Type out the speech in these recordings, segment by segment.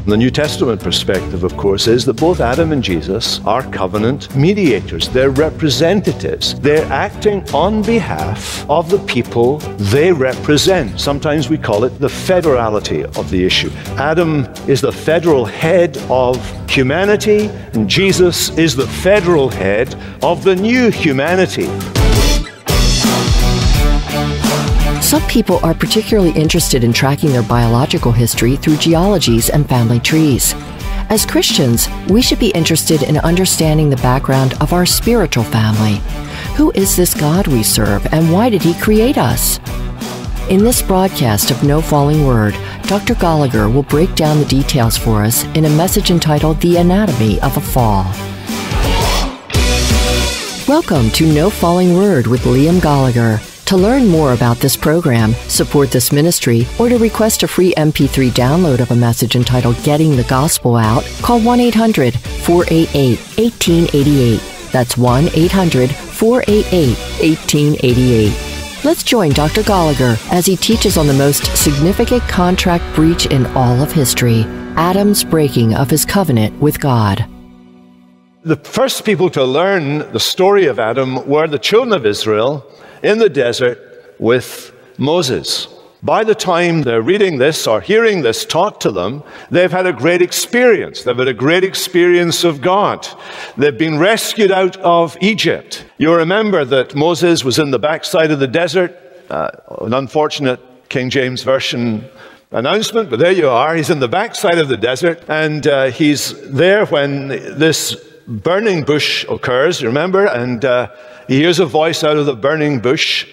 The New Testament perspective, of course, is that both Adam and Jesus are covenant mediators. They're representatives. They're acting on behalf of the people they represent. Sometimes we call it the federality of the issue. Adam is the federal head of humanity, and Jesus is the federal head of the new humanity. Some people are particularly interested in tracking their biological history through genealogies and family trees. As Christians, we should be interested in understanding the background of our spiritual family. Who is this God we serve, and why did He create us? In this broadcast of No Falling Word, Dr. Gallagher will break down the details for us in a message entitled The Anatomy of a Fall. Welcome to No Falling Word with Liam Gallagher. To learn more about this program, support this ministry, or to request a free MP3 download of a message entitled Getting the Gospel Out, call 1-800-488-1888. That's 1-800-488-1888. Let's join Dr. Gallagher as he teaches on the most significant contract breach in all of history, Adam's breaking of his covenant with God. The first people to learn the story of Adam were the children of Israel in the desert with Moses. By the time they're reading this or hearing this taught to them, they've had a great experience. They've had a great experience of God. They've been rescued out of Egypt. You remember that Moses was in the backside of the desert, an unfortunate King James Version announcement, but there you are. He's in the backside of the desert, and he's there when this burning bush occurs, you remember? And he hears a voice out of the burning bush,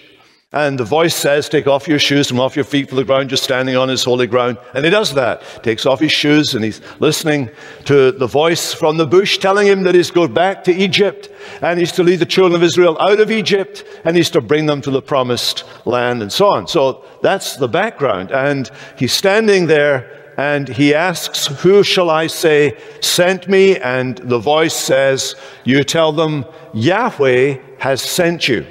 and the voice says, take off your shoes from off your feet, for the ground you're standing on is holy ground. And he does that, takes off his shoes, and he's listening to the voice from the bush telling him that he's going back to Egypt, and he's to lead the children of Israel out of Egypt, and he's to bring them to the promised land, and so on. So that's the background. And he's standing there, and he asks, who shall I say sent me? And the voice says, you tell them, Yahweh has sent you.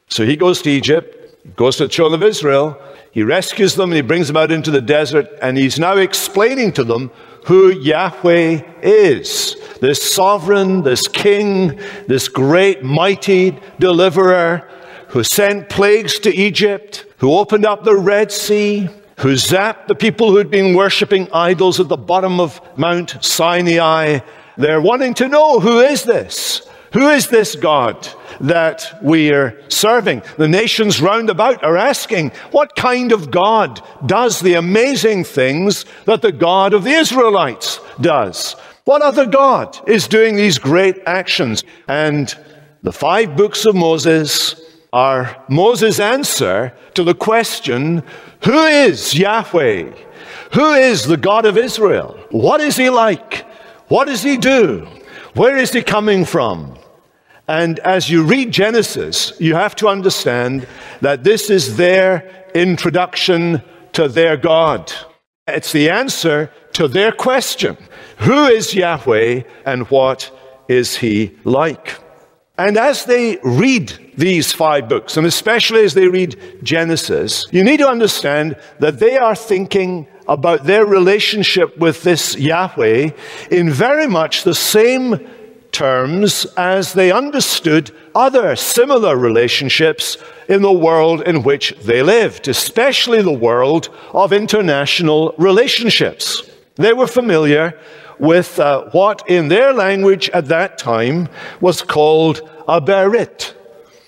So he goes to Egypt, goes to the children of Israel, he rescues them, and he brings them out into the desert, and he's now explaining to them who Yahweh is. This sovereign, this king, this great, mighty deliverer who sent plagues to Egypt, who opened up the Red Sea, who zapped the people who'd been worshipping idols at the bottom of Mount Sinai. They're wanting to know, who is this? Who is this God that we are serving? The nations round about are asking, what kind of God does the amazing things that the God of the Israelites does? What other God is doing these great actions? And the 5 books of Moses are Moses' answer to the question, who is Yahweh? Who is the God of Israel? What is He like? What does He do? Where is He coming from? And as you read Genesis, you have to understand that this is their introduction to their God. It's the answer to their question. Who is Yahweh, and what is He like? And as they read these 5 books, and especially as they read Genesis, you need to understand that they are thinking about their relationship with this Yahweh in very much the same terms as they understood other similar relationships in the world in which they lived, especially the world of international relationships. They were familiar with what in their language at that time was called a berit.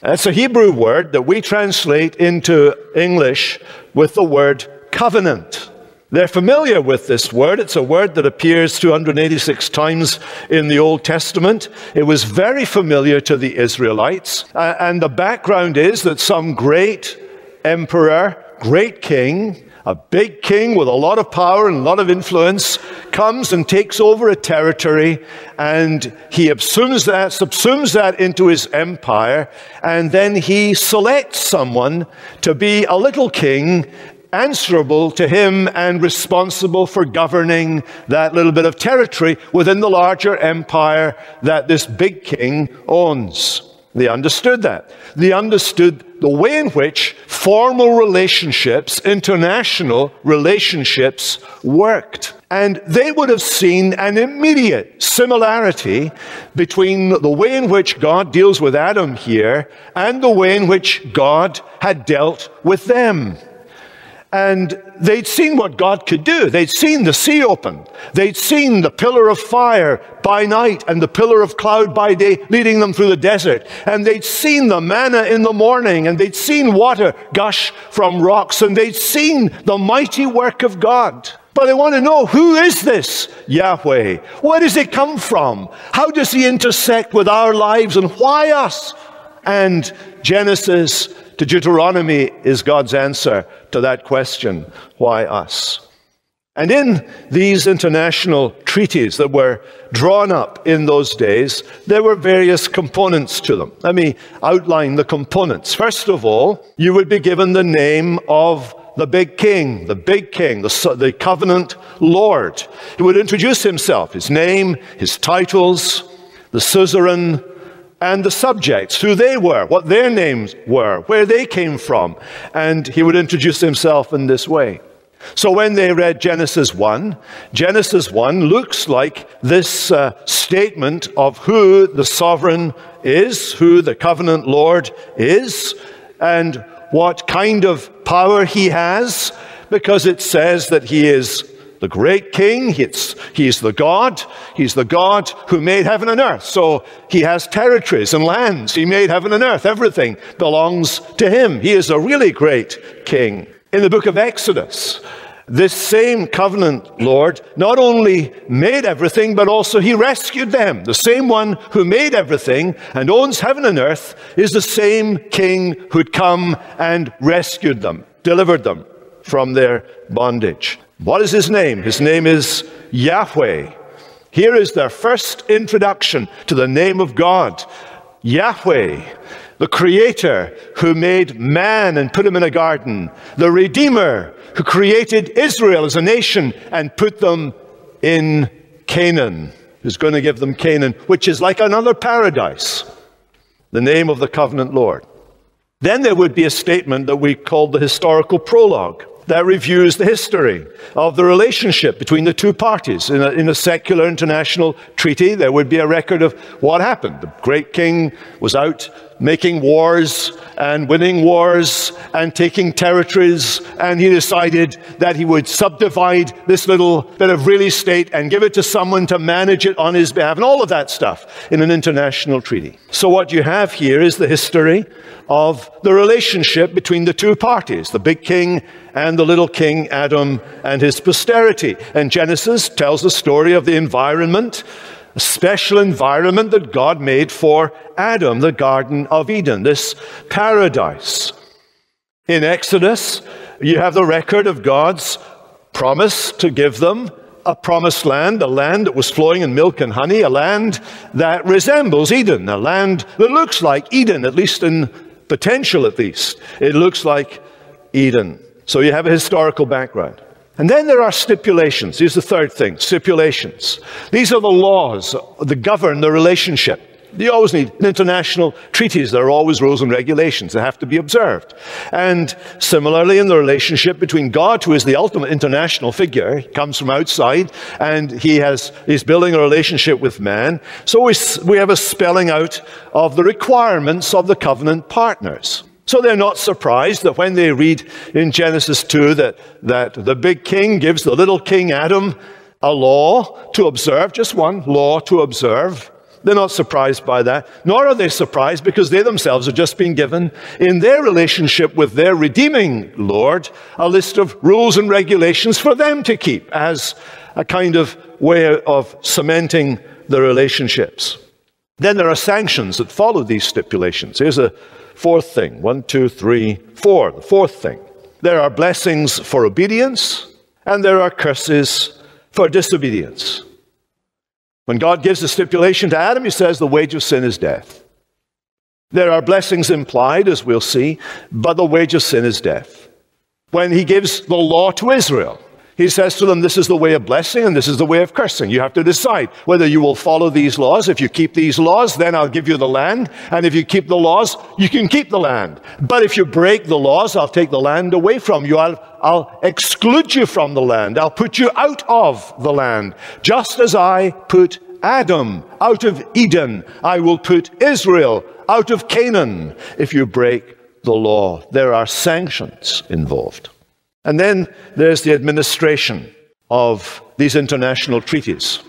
That's a Hebrew word that we translate into English with the word covenant. They're familiar with this word. It's a word that appears 286 times in the Old Testament. It was very familiar to the Israelites. And the background is that some great emperor, great king, a big king with a lot of power and a lot of influence, comes and takes over a territory, and he subsumes that into his empire, and then he selects someone to be a little king answerable to him and responsible for governing that little bit of territory within the larger empire that this big king owns. They understood that. They understood the way in which formal relationships, international relationships, worked. And they would have seen an immediate similarity between the way in which God deals with Adam here and the way in which God had dealt with them. And they'd seen what God could do. They'd seen the sea open. They'd seen the pillar of fire by night and the pillar of cloud by day leading them through the desert. And they'd seen the manna in the morning, and they'd seen water gush from rocks, and they'd seen the mighty work of God. But they want to know, who is this Yahweh? Where does he come from? How does he intersect with our lives, and why us? And Genesis to Deuteronomy is God's answer to that question, why us? And in these international treaties that were drawn up in those days, there were various components to them. Let me outline the components. First of all, you would be given the name of the big king, the covenant Lord. He would introduce himself, his name, his titles, the suzerain, and the subjects, who they were, what their names were, where they came from. And he would introduce himself in this way. So when they read Genesis 1 looks like this statement of who the sovereign is, who the covenant Lord is, and what kind of power he has, because it says that he is the great king. He's the God. He's the God who made heaven and earth. So he has territories and lands. He made heaven and earth. Everything belongs to him. He is a really great king. In the book of Exodus, this same covenant Lord not only made everything, but also he rescued them. The same one who made everything and owns heaven and earth is the same king who'd come and rescued them, delivered them from their bondage. What is his name? His name is Yahweh. Here is their first introduction to the name of God. Yahweh, the creator who made man and put him in a garden. The redeemer who created Israel as a nation and put them in Canaan. Who's going to give them Canaan, which is like another paradise. The name of the covenant Lord. Then there would be a statement that we called the historical prologue, that reviews the history of the relationship between the two parties. In a secular international treaty, there would be a record of what happened. The great king was out making wars and winning wars and taking territories, and he decided that he would subdivide this little bit of real estate and give it to someone to manage it on his behalf, and all of that stuff in an international treaty. So what you have here is the history of the relationship between the two parties, the big king and the little king, Adam and his posterity. And Genesis tells the story of the environment, a special environment that God made for Adam, the Garden of Eden, this paradise. In Exodus, you have the record of God's promise to give them a promised land, a land that was flowing in milk and honey, a land that resembles Eden, a land that looks like Eden, at least in potential at least. It looks like Eden. So you have a historical background. And then there are stipulations. Here's the third thing, stipulations. These are the laws that govern the relationship. You always need, in international treaties, there are always rules and regulations that have to be observed. And similarly, in the relationship between God, who is the ultimate international figure, he comes from outside, and he's building a relationship with man. So we have a spelling out of the requirements of the covenant partners. So they're not surprised that when they read in Genesis 2 that the big king gives the little king Adam a law to observe, just one law to observe. They're not surprised by that, nor are they surprised because they themselves have just been given, in their relationship with their redeeming Lord, a list of rules and regulations for them to keep as a kind of way of cementing the relationships. Then there are sanctions that follow these stipulations. Here's a fourth thing. 1, 2, 3, 4. The fourth thing. There are blessings for obedience, and there are curses for disobedience. When God gives a stipulation to Adam, he says the wage of sin is death. There are blessings implied, as we'll see, but the wage of sin is death. When he gives the law to Israel, He says to them, this is the way of blessing and this is the way of cursing. You have to decide whether you will follow these laws. If you keep these laws, then I'll give you the land. And if you keep the laws, you can keep the land. But if you break the laws, I'll take the land away from you. I'll exclude you from the land. I'll put you out of the land. Just as I put Adam out of Eden, I will put Israel out of Canaan if you break the law. There are sanctions involved. And then there's the administration of these international treaties.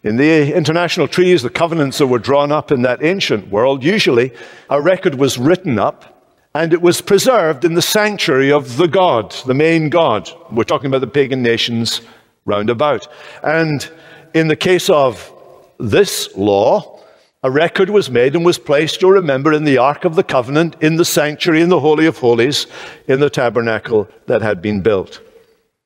In the international treaties, the covenants that were drawn up in that ancient world, usually a record was written up and it was preserved in the sanctuary of the god, the main god. We're talking about the pagan nations round about. And in the case of this law, a record was made and was placed, you'll remember, in the Ark of the Covenant, in the sanctuary, in the Holy of Holies, in the tabernacle that had been built.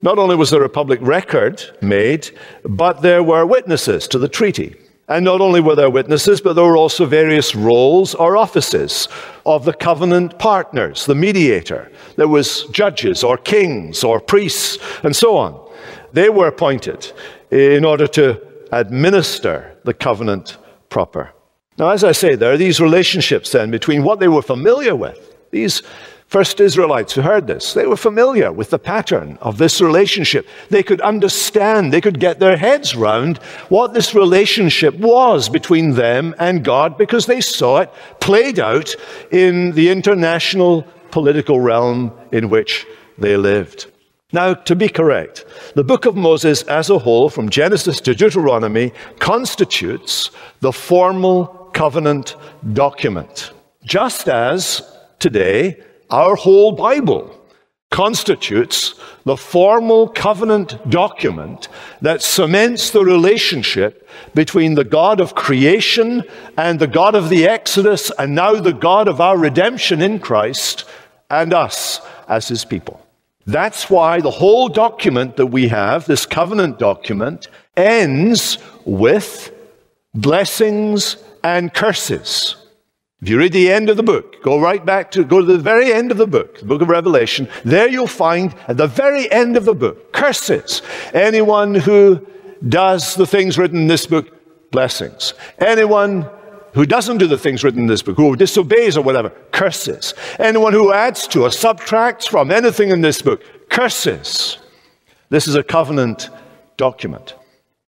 Not only was there a public record made, but there were witnesses to the treaty. And not only were there witnesses, but there were also various roles or offices of the covenant partners, the mediator. There was judges or kings or priests and so on. They were appointed in order to administer the covenant proper. Now, as I say, there are these relationships then between what they were familiar with. These first Israelites who heard this, they were familiar with the pattern of this relationship. They could understand, they could get their heads round what this relationship was between them and God, because they saw it played out in the international political realm in which they lived. Now, to be correct, the book of Moses as a whole, from Genesis to Deuteronomy, constitutes the formal covenant document, just as today our whole Bible constitutes the formal covenant document that cements the relationship between the God of creation and the God of the Exodus, and now the God of our redemption in Christ, and us as his people. That's why the whole document that we have, this covenant document, ends with blessings and curses. If you read the end of the book, go to the very end of the book of Revelation, there you'll find at the very end of the book, curses. Anyone who does the things written in this book, blessings. Anyone who doesn't do the things written in this book, who disobeys or whatever, curses. Anyone who adds to or subtracts from anything in this book, curses. This is a covenant document.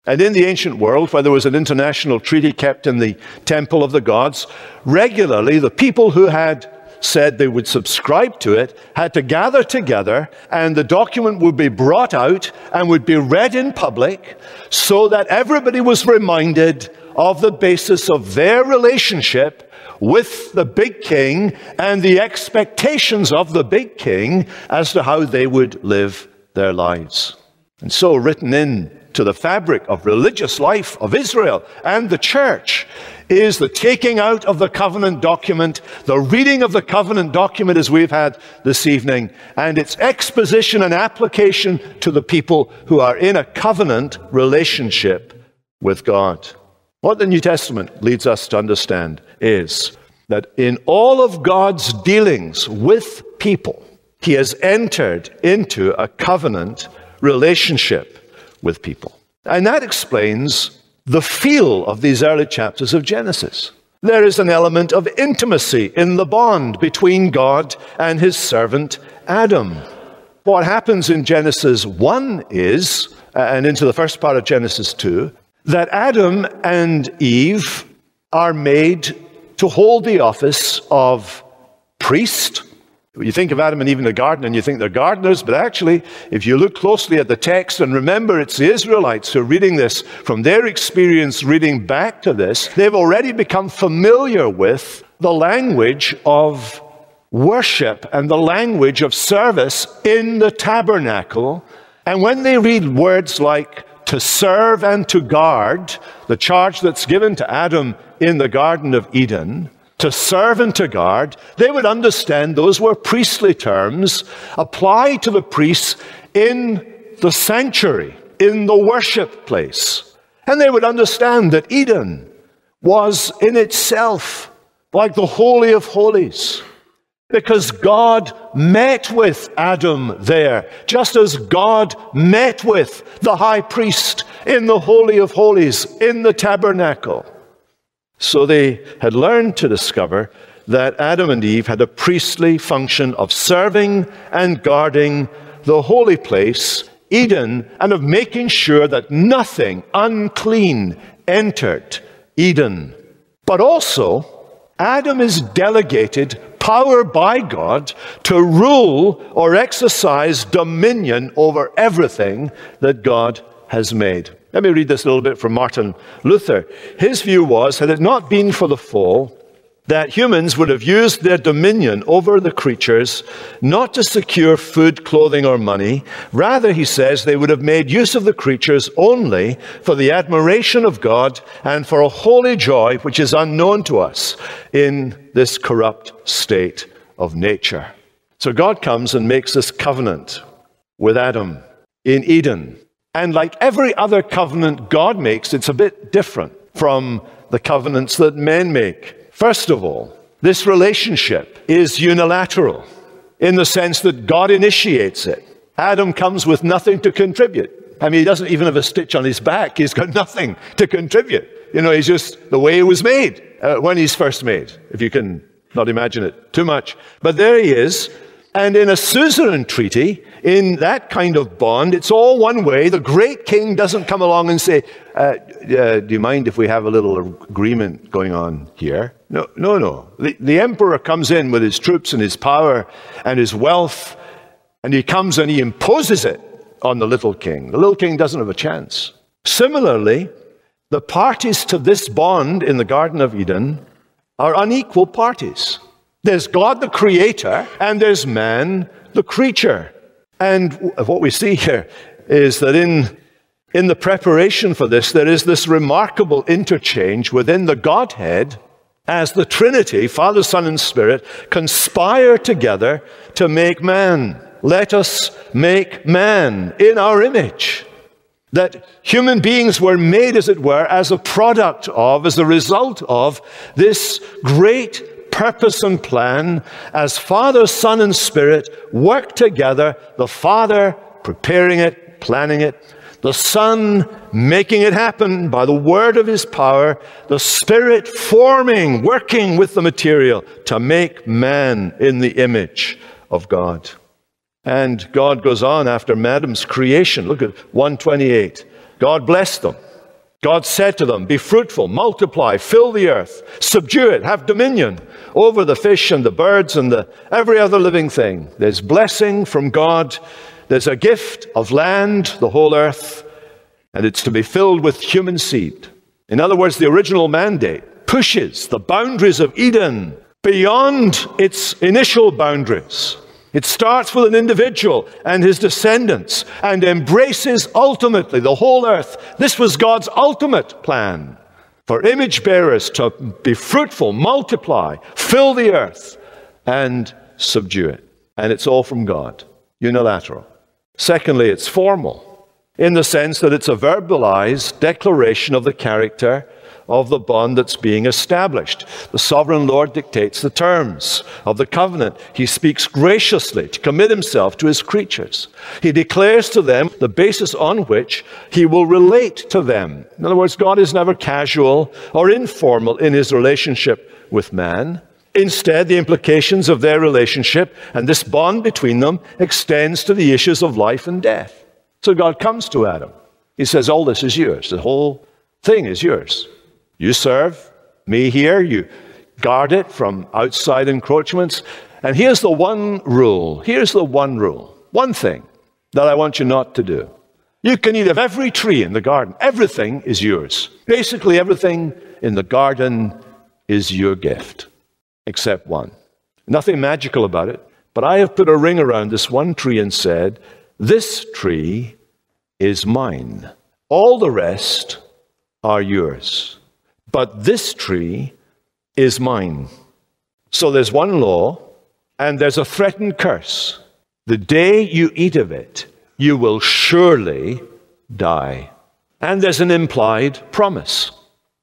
And in the ancient world, where there was an international treaty kept in the temple of the gods, regularly the people who had said they would subscribe to it had to gather together, and the document would be brought out and would be read in public so that everybody was reminded of the basis of their relationship with the big king and the expectations of the big king as to how they would live their lives. And so written in to the fabric of religious life of Israel and the church is the taking out of the covenant document, the reading of the covenant document as we've had this evening, and its exposition and application to the people who are in a covenant relationship with God. What the New Testament leads us to understand is that in all of God's dealings with people, he has entered into a covenant relationship with people. And that explains the feel of these early chapters of Genesis. There is an element of intimacy in the bond between God and his servant Adam. What happens in Genesis 1 is, and into the first part of Genesis 2, that Adam and Eve are made to hold the office of priest. You think of Adam and Eve in the garden and you think they're gardeners, but actually, if you look closely at the text, and remember it's the Israelites who are reading this from their experience reading back to this, they've already become familiar with the language of worship and the language of service in the tabernacle. And when they read words like to serve and to guard, the charge that's given to Adam in the Garden of Eden, to serve and to guard, they would understand those were priestly terms applied to the priests in the sanctuary, in the worship place. And they would understand that Eden was in itself like the Holy of Holies. Because God met with Adam there, just as God met with the high priest in the Holy of Holies, in the tabernacle. So they had learned to discover that Adam and Eve had a priestly function of serving and guarding the holy place, Eden, and of making sure that nothing unclean entered Eden. But also, Adam is delegated power by God to rule or exercise dominion over everything that God has made. Let me read this a little bit from Martin Luther. His view was, had it not been for the fall, that humans would have used their dominion over the creatures not to secure food, clothing, or money. Rather, he says, they would have made use of the creatures only for the admiration of God and for a holy joy which is unknown to us in this corrupt state of nature. So God comes and makes this covenant with Adam in Eden. And like every other covenant God makes, it's a bit different from the covenants that men make. First of all, this relationship is unilateral in the sense that God initiates it. Adam comes with nothing to contribute. I mean, he doesn't even have a stitch on his back. He's got nothing to contribute. You know, he's just the way it was made when he's first made, if you can not imagine it too much. But there he is. And in a suzerain treaty, in that kind of bond, it's all one way. The great king doesn't come along and say, do you mind if we have a little agreement going on here? No. The emperor comes in with his troops and his power and his wealth, and he comes and he imposes it on the little king. The little king doesn't have a chance. Similarly, the parties to this bond in the Garden of Eden are unequal parties. There's God, the creator, and there's man, the creature. And what we see here is that in the preparation for this, there is this remarkable interchange within the Godhead as the Trinity, Father, Son, and Spirit, conspire together to make man. Let us make man in our image. That human beings were made, as it were, as a product of, as a result of this great purpose and plan as Father, Son, and Spirit work together, the Father preparing it, planning it, the Son making it happen by the word of his power, the Spirit forming, working with the material to make man in the image of God. And God goes on after Adam's creation. Look at 1:28. God blessed them. God said to them, be fruitful, multiply, fill the earth, subdue it, have dominion over the fish and the birds and every other living thing. There's blessing from God. There's a gift of land, the whole earth, and it's to be filled with human seed. In other words, the original mandate pushes the boundaries of Eden beyond its initial boundaries. It starts with an individual and his descendants and embraces ultimately the whole earth. This was God's ultimate plan for image bearers to be fruitful, multiply, fill the earth, and subdue it. And it's all from God, unilateral. Secondly, it's formal in the sense that it's a verbalized declaration of the character of the bond that's being established. The sovereign Lord dictates the terms of the covenant. He speaks graciously to commit himself to his creatures. He declares to them the basis on which he will relate to them. In other words, God is never casual or informal in his relationship with man. Instead, the implications of their relationship and this bond between them extends to the issues of life and death. So God comes to Adam. He says, all this is yours. The whole thing is yours. You serve me here. You guard it from outside encroachments. And here's the one rule. Here's the one rule. One thing that I want you not to do. You can eat of every tree in the garden. Everything is yours. Basically, everything in the garden is your gift, except one. Nothing magical about it. But I have put a ring around this one tree and said, this tree is mine. All the rest are yours. But this tree is mine. So there's one law, and there's a threatened curse. The day you eat of it, you will surely die. And there's an implied promise.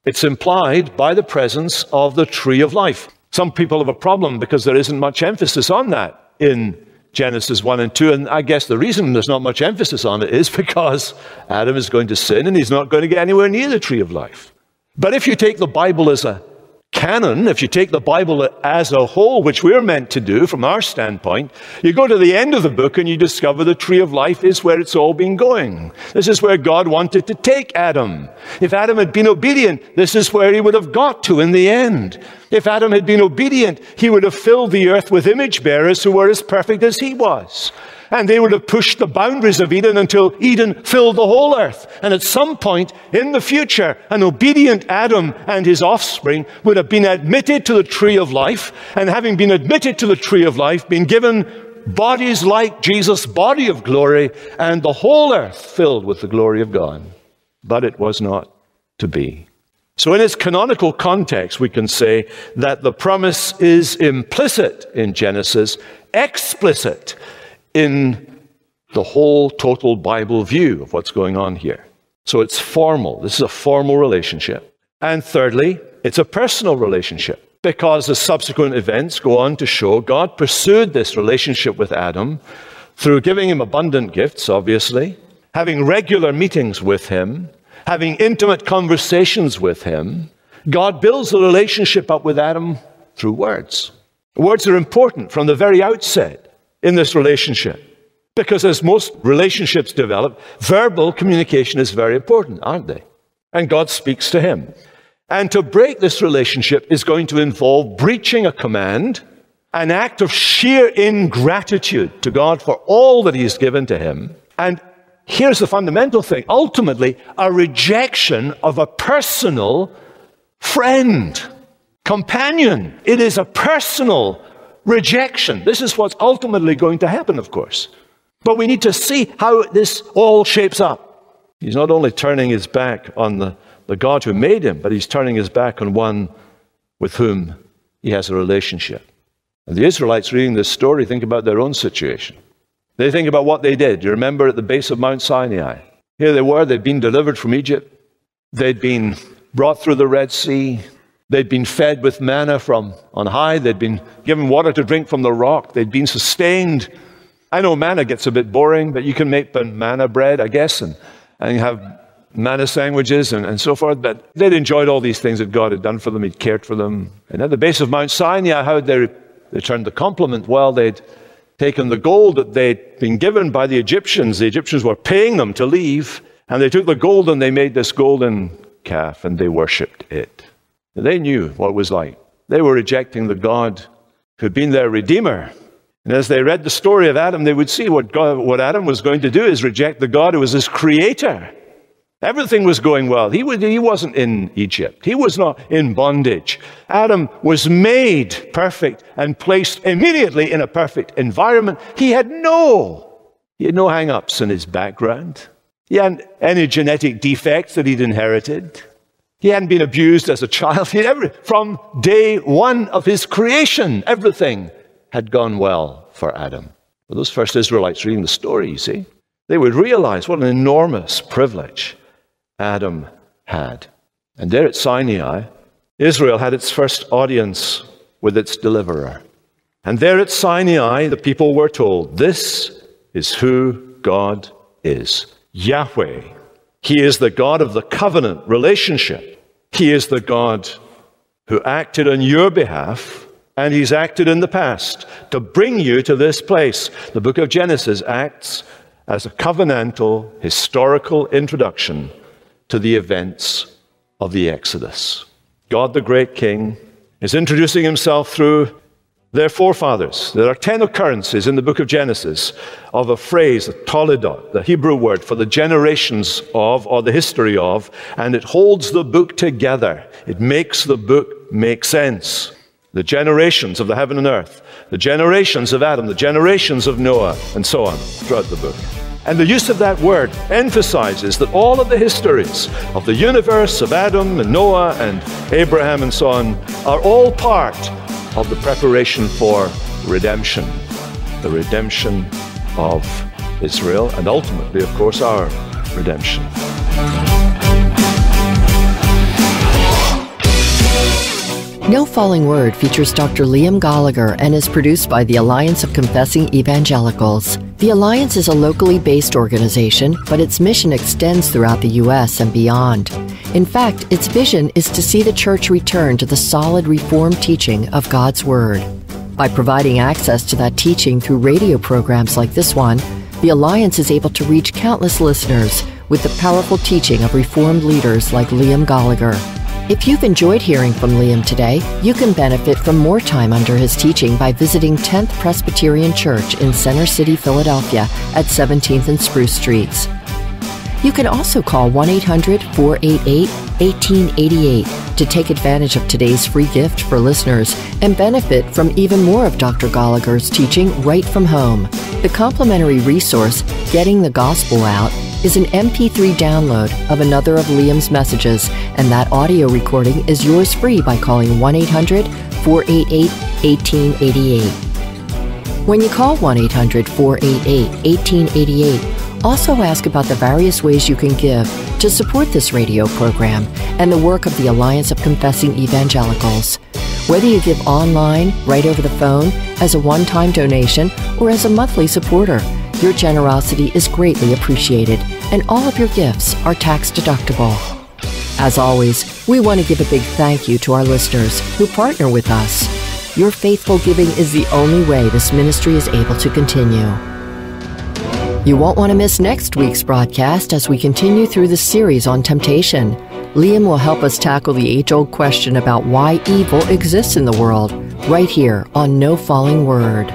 It's implied by the presence of the tree of life. Some people have a problem because there isn't much emphasis on that in Genesis 1 and 2. And I guess the reason there's not much emphasis on it is because Adam is going to sin and he's not going to get anywhere near the tree of life. But if you take the Bible as a canon, if you take the Bible as a whole, which we're meant to do from our standpoint, you go to the end of the book and you discover the tree of life is where it's all been going. This is where God wanted to take Adam. If Adam had been obedient, this is where he would have got to in the end. If Adam had been obedient, he would have filled the earth with image bearers who were as perfect as he was. And they would have pushed the boundaries of Eden until Eden filled the whole earth. And at some point in the future, an obedient Adam and his offspring would have been admitted to the tree of life. And having been admitted to the tree of life, been given bodies like Jesus' body of glory, and the whole earth filled with the glory of God. But it was not to be. So in its canonical context, we can say that the promise is implicit in Genesis, explicit in the whole total Bible view of what's going on here. So it's formal. This is a formal relationship. And thirdly, it's a personal relationship, because the subsequent events go on to show God pursued this relationship with Adam through giving him abundant gifts, obviously, having regular meetings with him, having intimate conversations with him. God builds the relationship up with Adam through words. Words are important from the very outset in this relationship, because as most relationships develop, verbal communication is very important, aren't they? And God speaks to him. And to break this relationship is going to involve breaching a command, an act of sheer ingratitude to God for all that he's given to him. And here's the fundamental thing, ultimately, a rejection of a personal friend, companion. It is a personal rejection. This is what's ultimately going to happen, of course. But we need to see how this all shapes up. He's not only turning his back on the God who made him, but he's turning his back on one with whom he has a relationship. And the Israelites reading this story think about their own situation. They think about what they did. You remember at the base of Mount Sinai. Here they were, they'd been delivered from Egypt. They'd been brought through the Red Sea. They'd been fed with manna from on high. They'd been given water to drink from the rock. They'd been sustained. I know manna gets a bit boring, but you can make manna bread, I guess, and have manna sandwiches and so forth. But they'd enjoyed all these things that God had done for them. He'd cared for them. And at the base of Mount Sinai, how they returned the compliment? Well, they'd taken the gold that they'd been given by the Egyptians. The Egyptians were paying them to leave. And they took the gold and they made this golden calf and they worshipped it. They knew what it was like. They were rejecting the God who'd been their Redeemer. And as they read the story of Adam, they would see what Adam was going to do is reject the God who was his creator. Everything was going well. He wasn't in Egypt. He was not in bondage. Adam was made perfect and placed immediately in a perfect environment. He had no hang-ups in his background. He hadn't any genetic defects that he'd inherited. He hadn't been abused as a child. From day one of his creation, everything had gone well for Adam. But those first Israelites reading the story, you see, they would realize what an enormous privilege Adam had. And there at Sinai, Israel had its first audience with its deliverer. And there at Sinai, the people were told, this is who God is. Yahweh. He is the God of the covenant relationship. He is the God who acted on your behalf, and he's acted in the past to bring you to this place. The book of Genesis acts as a covenantal, historical introduction to the events of the Exodus. God, the great King, is introducing himself through their forefathers. There are 10 occurrences in the book of Genesis of a phrase, a toledot, the Hebrew word for the generations of, or the history of, and it holds the book together. It makes the book make sense. The generations of the heaven and earth, the generations of Adam, the generations of Noah, and so on throughout the book. And the use of that word emphasizes that all of the histories of the universe, of Adam and Noah and Abraham and so on, are all part of the preparation for redemption, the redemption of Israel, and ultimately, of course, our redemption. No Falling Word features Dr. Liam Gallagher and is produced by the Alliance of Confessing Evangelicals. The Alliance is a locally based organization, but its mission extends throughout the U.S. and beyond. In fact, its vision is to see the church return to the solid Reformed teaching of God's Word. By providing access to that teaching through radio programs like this one, the Alliance is able to reach countless listeners with the powerful teaching of Reformed leaders like Liam Gallagher. If you've enjoyed hearing from Liam today, you can benefit from more time under his teaching by visiting 10th Presbyterian Church in Center City, Philadelphia at 17th and Spruce Streets. You can also call 1-800-488-1888 to take advantage of today's free gift for listeners and benefit from even more of Dr. Gallagher's teaching right from home. The complimentary resource, Getting the Gospel Out, is an MP3 download of another of Liam's messages, and that audio recording is yours free by calling 1-800-488-1888. When you call 1-800-488-1888, also ask about the various ways you can give to support this radio program and the work of the Alliance of Confessing Evangelicals. Whether you give online, right over the phone, as a one-time donation, or as a monthly supporter, your generosity is greatly appreciated, and all of your gifts are tax-deductible. As always, we want to give a big thank you to our listeners who partner with us. Your faithful giving is the only way this ministry is able to continue. You won't want to miss next week's broadcast as we continue through the series on temptation. Liam will help us tackle the age-old question about why evil exists in the world, right here on No Falling Word.